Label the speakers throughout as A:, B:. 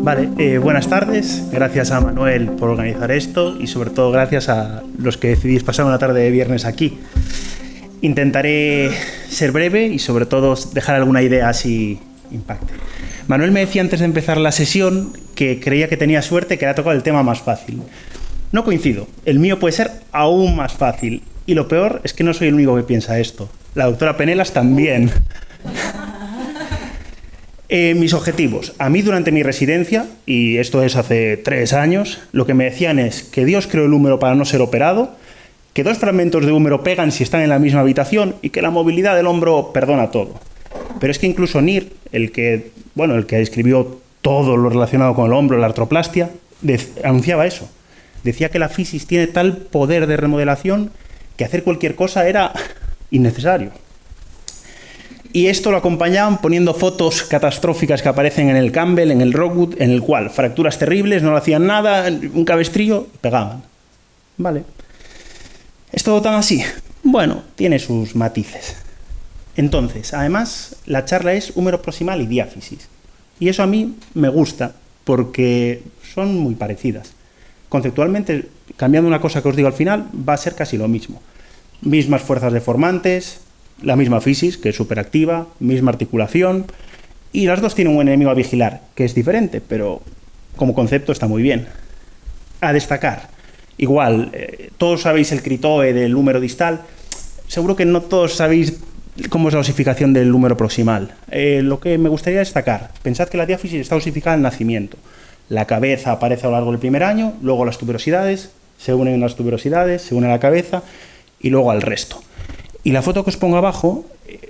A: Vale, buenas tardes. Gracias a Manuel por organizar esto y sobre todo gracias a los que decidís pasar una tarde de viernes aquí. Intentaré ser breve y sobre todo dejar alguna idea así impacte. Manuel me decía antes de empezar la sesión que creía que tenía suerte, que había tocado el tema más fácil. No coincido. El mío puede ser aún más fácil. Y lo peor es que no soy el único que piensa esto. La doctora Penelas también. Mis objetivos. A mí durante mi residencia, y esto es hace 3 años, lo que me decían es que Dios creó el húmero para no ser operado, que 2 fragmentos de húmero pegan si están en la misma habitación y que la movilidad del hombro perdona todo. Pero es que incluso Neer, el que escribió todo lo relacionado con el hombro, la artroplastia, anunciaba eso. Decía que la fisis tiene tal poder de remodelación que hacer cualquier cosa era innecesario. Y esto lo acompañaban poniendo fotos catastróficas que aparecen en el Campbell, en el Rockwood, en el cual fracturas terribles, no le hacían nada, un cabestrillo, pegaban. Vale. ¿Es todo tan así? Bueno, tiene sus matices. Entonces, además, la charla es húmero proximal y diáfisis. Y eso a mí me gusta, porque son muy parecidas. Conceptualmente, cambiando una cosa que os digo al final, va a ser casi lo mismo. Mismas fuerzas deformantes, la misma fisis, que es superactiva, misma articulación, y las dos tienen un enemigo a vigilar, que es diferente, pero como concepto está muy bien. A destacar, igual, todos sabéis el critoe del húmero distal, seguro que no todos sabéis cómo es la osificación del húmero proximal. Lo que me gustaría destacar, pensad que la diáfisis está osificada al nacimiento. La cabeza aparece a lo largo del primer año, luego las tuberosidades, se unen las tuberosidades, se une a la cabeza y luego al resto. Y la foto que os pongo abajo,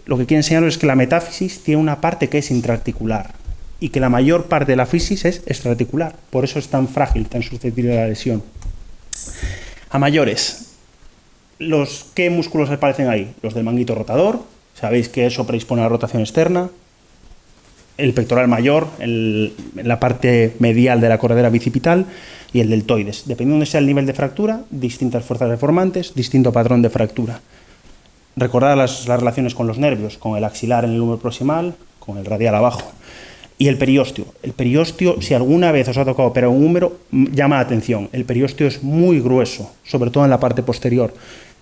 A: lo que quiero enseñaros es que la metáfisis tiene una parte que es intraarticular y que la mayor parte de la fisis es extraarticular. Por eso es tan frágil, tan susceptible a la lesión. A mayores, ¿qué músculos aparecen ahí? Los del manguito rotador, sabéis que eso predispone a la rotación externa. El pectoral mayor, en la parte medial de la corredera bicipital, y el deltoides. Dependiendo de sea el nivel de fractura, distintas fuerzas deformantes, distinto patrón de fractura. Recordad las relaciones con los nervios, con el axilar en el húmero proximal, con el radial abajo. Y el periósteo. El periósteo, si alguna vez os ha tocado operar un húmero, llama la atención. El periósteo es muy grueso, sobre todo en la parte posterior.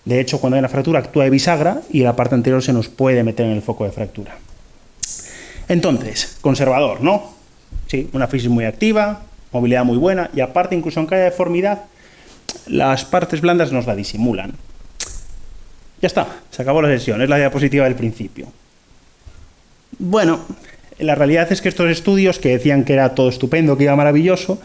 A: De hecho, cuando hay una fractura actúa de bisagra y la parte anterior se nos puede meter en el foco de fractura. Entonces, conservador, ¿no? Sí, una fisis muy activa, movilidad muy buena y aparte, incluso aunque haya deformidad, las partes blandas nos la disimulan. Ya está, se acabó la sesión, es la diapositiva del principio. Bueno, la realidad es que estos estudios que decían que era todo estupendo, que iba maravilloso,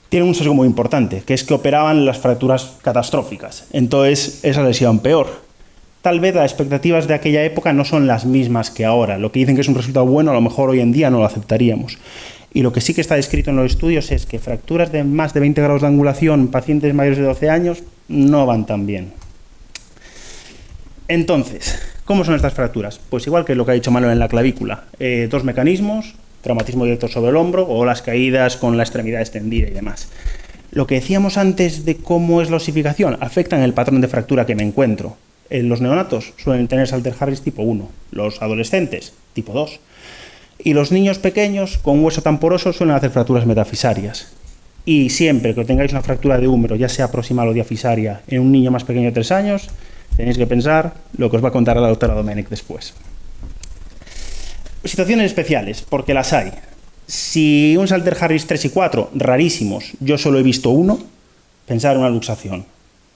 A: tienen un sesgo muy importante, que es que operaban las fracturas catastróficas. Entonces, esa lesión peor. Tal vez las expectativas de aquella época no son las mismas que ahora. Lo que dicen que es un resultado bueno, a lo mejor hoy en día no lo aceptaríamos. Y lo que sí que está descrito en los estudios es que fracturas de más de 20 grados de angulación en pacientes mayores de 12 años no van tan bien. Entonces, ¿cómo son estas fracturas? Pues igual que lo que ha dicho Manuel en la clavícula. 2 mecanismos, traumatismo directo sobre el hombro o las caídas con la extremidad extendida y demás. Lo que decíamos antes de cómo es la osificación afecta en el patrón de fractura que me encuentro. Los neonatos suelen tener Salter-Harris tipo 1, los adolescentes tipo 2 y los niños pequeños con hueso tan poroso suelen hacer fracturas metafisarias. Y siempre que tengáis una fractura de húmero, ya sea proximal o diafisaria, en un niño más pequeño de 3 años, tenéis que pensar lo que os va a contar la doctora Domènech después. Situaciones especiales, porque las hay. Si un Salter-Harris 3 y 4, rarísimos, yo solo he visto uno, pensar en una luxación,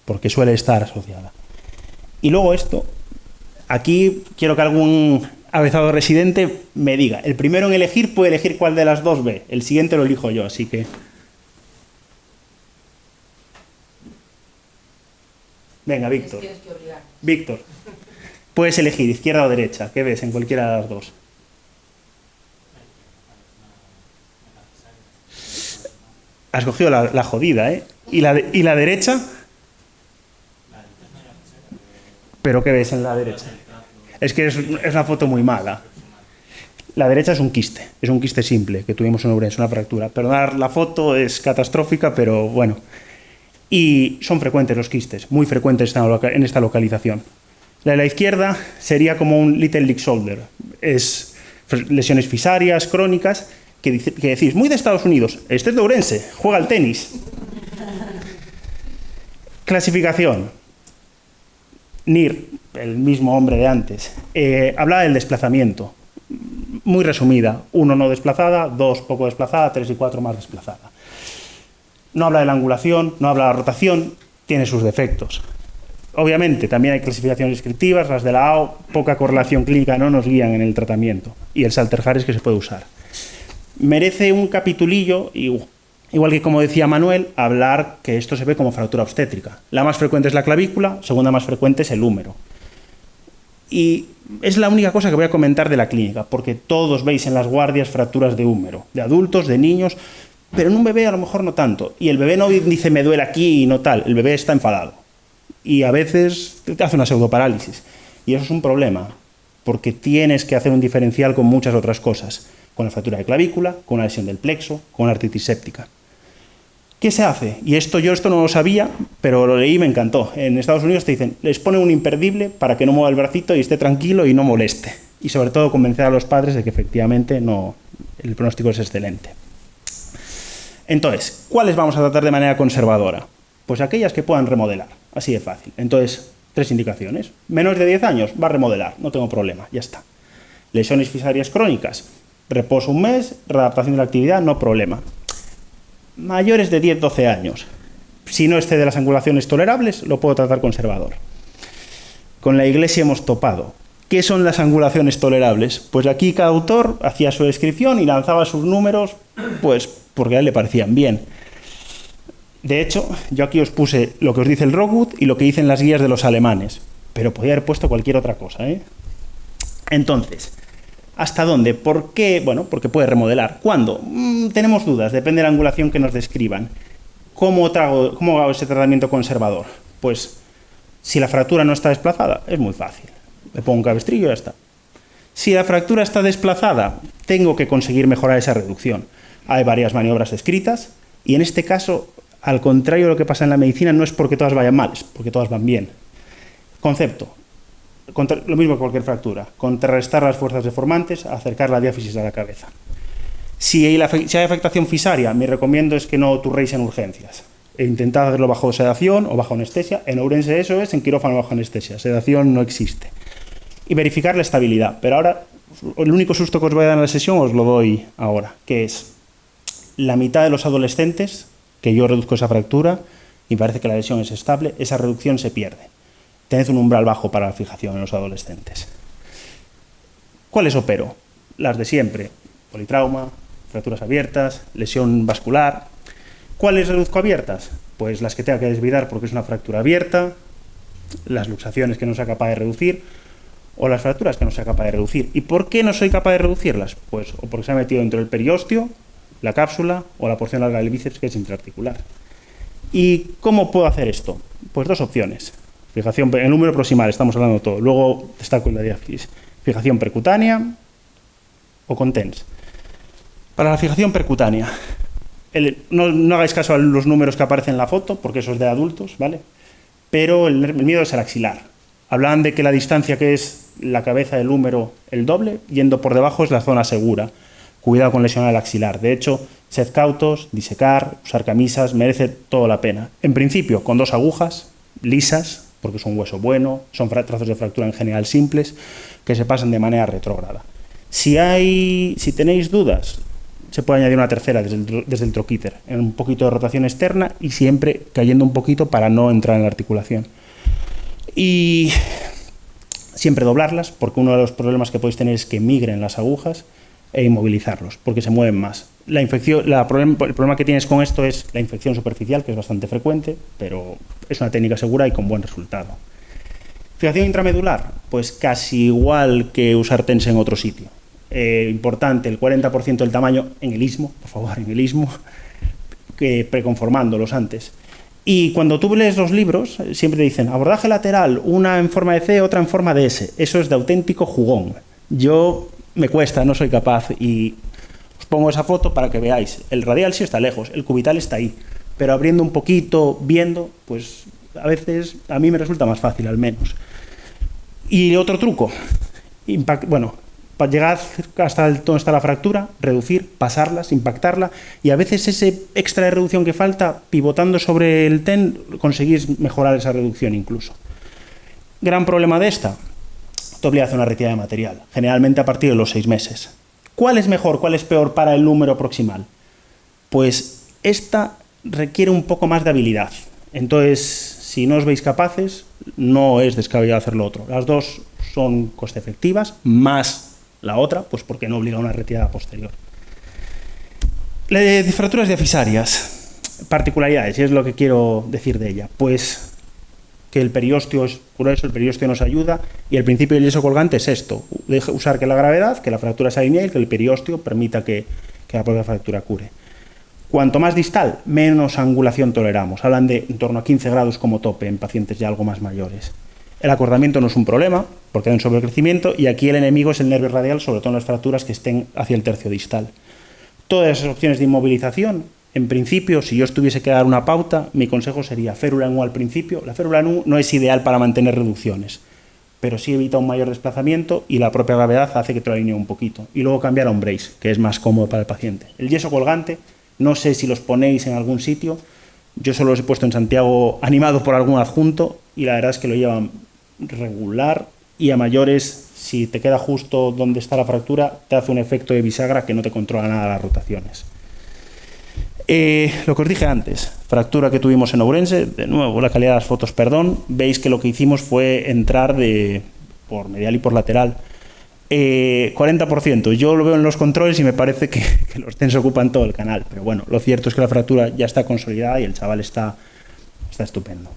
A: porque suele estar asociada. Y luego esto, aquí quiero que algún avezado residente me diga, el primero en elegir puede elegir cuál de las dos ve, el siguiente lo elijo yo, así que... Venga, Víctor. Víctor, puedes elegir izquierda o derecha, ¿qué ves en cualquiera de las dos? Has cogido la jodida, ¿eh? ¿Y la derecha? ¿Pero qué ves en la derecha? Es que es una foto muy mala. La derecha es un quiste simple que tuvimos en Ourense, una fractura. Perdonad, la foto es catastrófica, pero bueno. Y son frecuentes los quistes, muy frecuentes en esta localización. La de la izquierda sería como un little league shoulder. Es lesiones fisarias, crónicas, que decís, muy de Estados Unidos, este es de Ourense, juega al tenis. Clasificación. NIR, el mismo hombre de antes, hablaba del desplazamiento. Muy resumida, 1 no desplazada, 2 poco desplazada, 3 y 4 más desplazada. No habla de la angulación, no habla de la rotación, tiene sus defectos. Obviamente, también hay clasificaciones descriptivas, las de la AO, poca correlación clínica no nos guían en el tratamiento, y el Salter-Harris que se puede usar. Merece un capitulillo, igual que como decía Manuel, hablar que esto se ve como fractura obstétrica. La más frecuente es la clavícula, segunda más frecuente es el húmero. Y es la única cosa que voy a comentar de la clínica, porque todos veis en las guardias fracturas de húmero, de adultos, de niños, pero en un bebé a lo mejor no tanto. Y el bebé no dice me duele aquí y no tal, el bebé está enfadado. Y a veces te hace una pseudoparálisis. Y eso es un problema, porque tienes que hacer un diferencial con muchas otras cosas. Con la fractura de clavícula, con una lesión del plexo, con una artritis séptica. ¿Qué se hace? Y esto no lo sabía, pero lo leí y me encantó. En Estados Unidos te dicen, les pone un imperdible para que no mueva el bracito y esté tranquilo y no moleste. Y sobre todo convencer a los padres de que efectivamente el pronóstico es excelente. Entonces, ¿cuáles vamos a tratar de manera conservadora? Pues aquellas que puedan remodelar, así de fácil. Entonces, 3 indicaciones. Menores de 10 años, va a remodelar, no tengo problema, ya está. Lesiones fisarias crónicas, reposo un mes, readaptación de la actividad, no problema. Mayores de 10-12 años, si no excede las angulaciones tolerables, lo puedo tratar conservador. Con la Iglesia hemos topado. ¿Qué son las angulaciones tolerables? Pues aquí cada autor hacía su descripción y lanzaba sus números, pues porque a él le parecían bien. De hecho, yo aquí os puse lo que os dice el Rockwood y lo que dicen las guías de los alemanes, pero podía haber puesto cualquier otra cosa, ¿eh? Entonces, ¿hasta dónde? ¿Por qué? Bueno, porque puede remodelar. ¿Cuándo? Tenemos dudas, depende de la angulación que nos describan. ¿Cómo hago ese tratamiento conservador? Pues, si la fractura no está desplazada, es muy fácil. Le pongo un cabestrillo y ya está. Si la fractura está desplazada, tengo que conseguir mejorar esa reducción. Hay varias maniobras descritas y en este caso, al contrario de lo que pasa en la medicina, no es porque todas vayan mal, es porque todas van bien. Concepto. Lo mismo que cualquier fractura. Contrarrestar las fuerzas deformantes, acercar la diáfisis a la cabeza. Si hay afectación fisaria, mi recomiendo es que no turréis en urgencias. Intentad hacerlo bajo sedación o bajo anestesia. En Ourense eso es, en quirófano bajo anestesia. Sedación no existe. Y verificar la estabilidad. Pero ahora, el único susto que os voy a dar en la sesión os lo doy ahora, que es la mitad de los adolescentes, que yo reduzco esa fractura y parece que la lesión es estable, esa reducción se pierde. Tened un umbral bajo para la fijación en los adolescentes. ¿Cuáles opero? Las de siempre. Politrauma, fracturas abiertas, lesión vascular. ¿Cuáles reduzco abiertas? Pues las que tenga que desvidar porque es una fractura abierta, las luxaciones que no sea capaz de reducir o las fracturas que no sea capaz de reducir. ¿Y por qué no soy capaz de reducirlas? Pues o porque se ha metido dentro del periósteo, la cápsula o la porción larga del bíceps que es intraarticular. ¿Y cómo puedo hacer esto? Pues 2 opciones. Fijación, el número proximal, estamos hablando de todo. Luego destaco la diáfisis. Fijación percutánea o con TENS. Para la fijación percutánea, no hagáis caso a los números que aparecen en la foto, porque eso es de adultos, ¿vale? Pero el miedo es el axilar. Hablan de que la distancia que es la cabeza del húmero el doble, yendo por debajo es la zona segura. Cuidado con lesionar el axilar. De hecho, sed cautos, disecar, usar camisas, merece toda la pena. En principio, con 2 agujas lisas, porque es un hueso bueno, son trazos de fractura en general simples, que se pasan de manera retrógrada. Si tenéis dudas, se puede añadir una tercera desde el troquíter, en un poquito de rotación externa y siempre cayendo un poquito para no entrar en la articulación. Y siempre doblarlas, porque uno de los problemas que podéis tener es que migren las agujas e inmovilizarlos, porque se mueven más. El problema que tienes con esto es la infección superficial, que es bastante frecuente, pero es una técnica segura y con buen resultado. Fijación intramedular, pues casi igual que usar TENS en otro sitio. Importante, el 40% del tamaño en el istmo, por favor, en el istmo, preconformándolos antes. Y cuando tú lees los libros, siempre te dicen abordaje lateral, una en forma de C, otra en forma de S. Eso es de auténtico jugón. Me cuesta, no soy capaz y os pongo esa foto para que veáis. El radial sí está lejos, el cubital está ahí, pero abriendo un poquito, viendo, pues a veces a mí me resulta más fácil al menos. Y otro truco, para llegar hasta donde está la fractura, reducir, pasarlas, impactarla, y a veces ese extra de reducción que falta, pivotando sobre el TEN, conseguís mejorar esa reducción incluso. Gran problema de esta, te obliga a hacer una retirada de material, generalmente a partir de los 6 meses. ¿Cuál es mejor, cuál es peor para el húmero proximal? Pues esta requiere un poco más de habilidad. Entonces, si no os veis capaces, no es descabellado hacer lo otro. Las dos son coste efectivas, más la otra, pues porque no obliga a una retirada posterior. Las fracturas diafisarias, particularidades, y es lo que quiero decir de ella. Pues que el periósteo es grueso, el periósteo nos ayuda, y el principio del yeso colgante es esto: usar que la gravedad, que la fractura se alinee y que el periósteo permita que la propia fractura cure. Cuanto más distal, menos angulación toleramos. Hablan de en torno a 15 grados como tope en pacientes ya algo más mayores. El acordamiento no es un problema, porque hay un sobrecrecimiento, y aquí el enemigo es el nervio radial, sobre todo en las fracturas que estén hacia el tercio distal. Todas esas opciones de inmovilización, en principio, si yo tuviese que dar una pauta, mi consejo sería férula en U al principio. La férula en U no es ideal para mantener reducciones, pero sí evita un mayor desplazamiento y la propia gravedad hace que te lo alinee un poquito. Y luego cambiar a un brace, que es más cómodo para el paciente. El yeso colgante, no sé si los ponéis en algún sitio, yo solo los he puesto en Santiago animado por algún adjunto, y la verdad es que lo llevan regular, y a mayores, si te queda justo donde está la fractura, te hace un efecto de bisagra que no te controla nada las rotaciones. Lo que os dije antes, fractura que tuvimos en Ourense, de nuevo, la calidad de las fotos, perdón, veis que lo que hicimos fue entrar por medial y por lateral. 40%, yo lo veo en los controles y me parece que los TENS ocupan todo el canal, pero bueno, lo cierto es que la fractura ya está consolidada y el chaval está estupendo.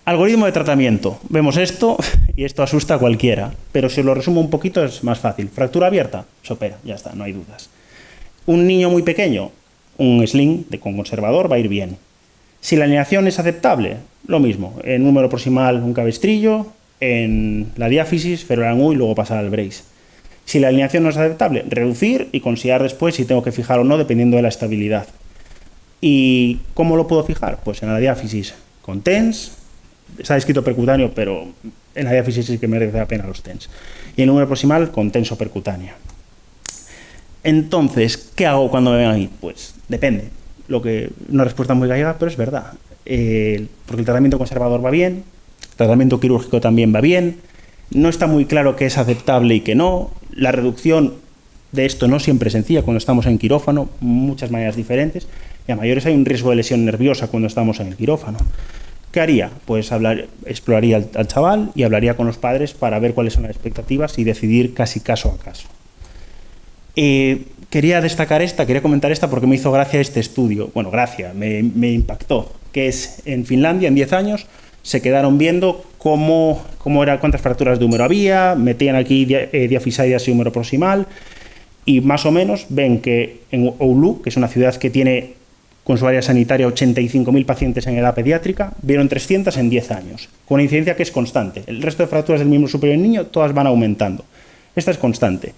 A: Algoritmo de tratamiento. Vemos esto y esto asusta a cualquiera, pero si os lo resumo un poquito es más fácil. Fractura abierta, se opera, ya está, no hay dudas. Un niño muy pequeño, un sling con conservador va a ir bien. Si la alineación es aceptable, lo mismo. En húmero proximal, un cabestrillo, en la diáfisis, férula en U y luego pasar al brace. Si la alineación no es aceptable, reducir y considerar después si tengo que fijar o no, dependiendo de la estabilidad. ¿Y cómo lo puedo fijar? Pues en la diáfisis con TENS. Está escrito percutáneo, pero en la diáfisis sí que merece la pena los TENS. Y en el húmero proximal con tenso percutánea. Entonces, ¿qué hago cuando me ven ahí? Pues depende. Una respuesta muy gallega, pero es verdad. Porque el tratamiento conservador va bien, el tratamiento quirúrgico también va bien, no está muy claro qué es aceptable y qué no. La reducción de esto no siempre es sencilla cuando estamos en quirófano, muchas maneras diferentes, y a mayores hay un riesgo de lesión nerviosa cuando estamos en el quirófano. ¿Qué haría? Pues exploraría al chaval y hablaría con los padres para ver cuáles son las expectativas y decidir casi caso a caso. Quería comentar esta porque me hizo gracia este estudio. Bueno, me impactó. Que es en Finlandia, en 10 años, se quedaron viendo cuántas fracturas de húmero había, metían aquí diafisarias y húmero proximal, y más o menos ven que en Oulu, que es una ciudad que tiene con su área sanitaria 85.000 pacientes en edad pediátrica, vieron 300 en 10 años, con una incidencia que es constante. El resto de fracturas del miembro superior del niño, todas van aumentando. Esta es constante.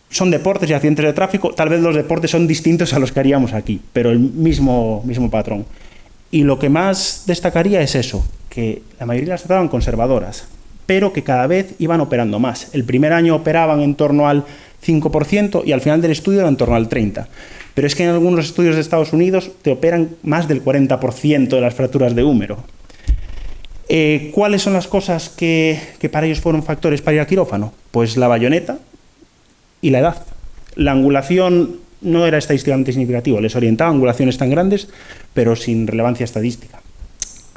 A: Son deportes y accidentes de tráfico, tal vez los deportes son distintos a los que haríamos aquí, pero el mismo patrón. Y lo que más destacaría es eso, que la mayoría las trataban conservadoras, pero que cada vez iban operando más. El primer año operaban en torno al 5% y al final del estudio era en torno al 30%. Pero es que en algunos estudios de Estados Unidos te operan más del 40% de las fracturas de húmero. ¿Cuáles son las cosas que para ellos fueron factores para ir al quirófano? Pues la bayoneta y la edad. La angulación no era estadísticamente significativo, les orientaba angulaciones tan grandes, pero sin relevancia estadística.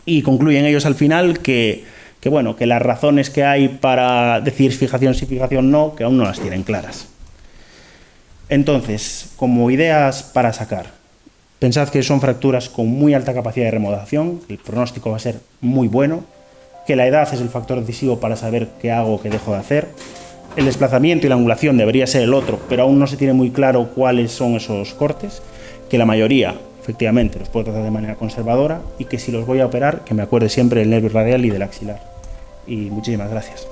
A: Y concluyen ellos al final que las razones que hay para decir fijación sí, fijación no, que aún no las tienen claras. Entonces, como ideas para sacar, pensad que son fracturas con muy alta capacidad de remodelación, el pronóstico va a ser muy bueno, que la edad es el factor decisivo para saber qué hago o qué dejo de hacer, el desplazamiento y la angulación debería ser el otro, pero aún no se tiene muy claro cuáles son esos cortes, que la mayoría, efectivamente, los puedo tratar de manera conservadora y que si los voy a operar, que me acuerde siempre del nervio radial y del axilar. Y muchísimas gracias.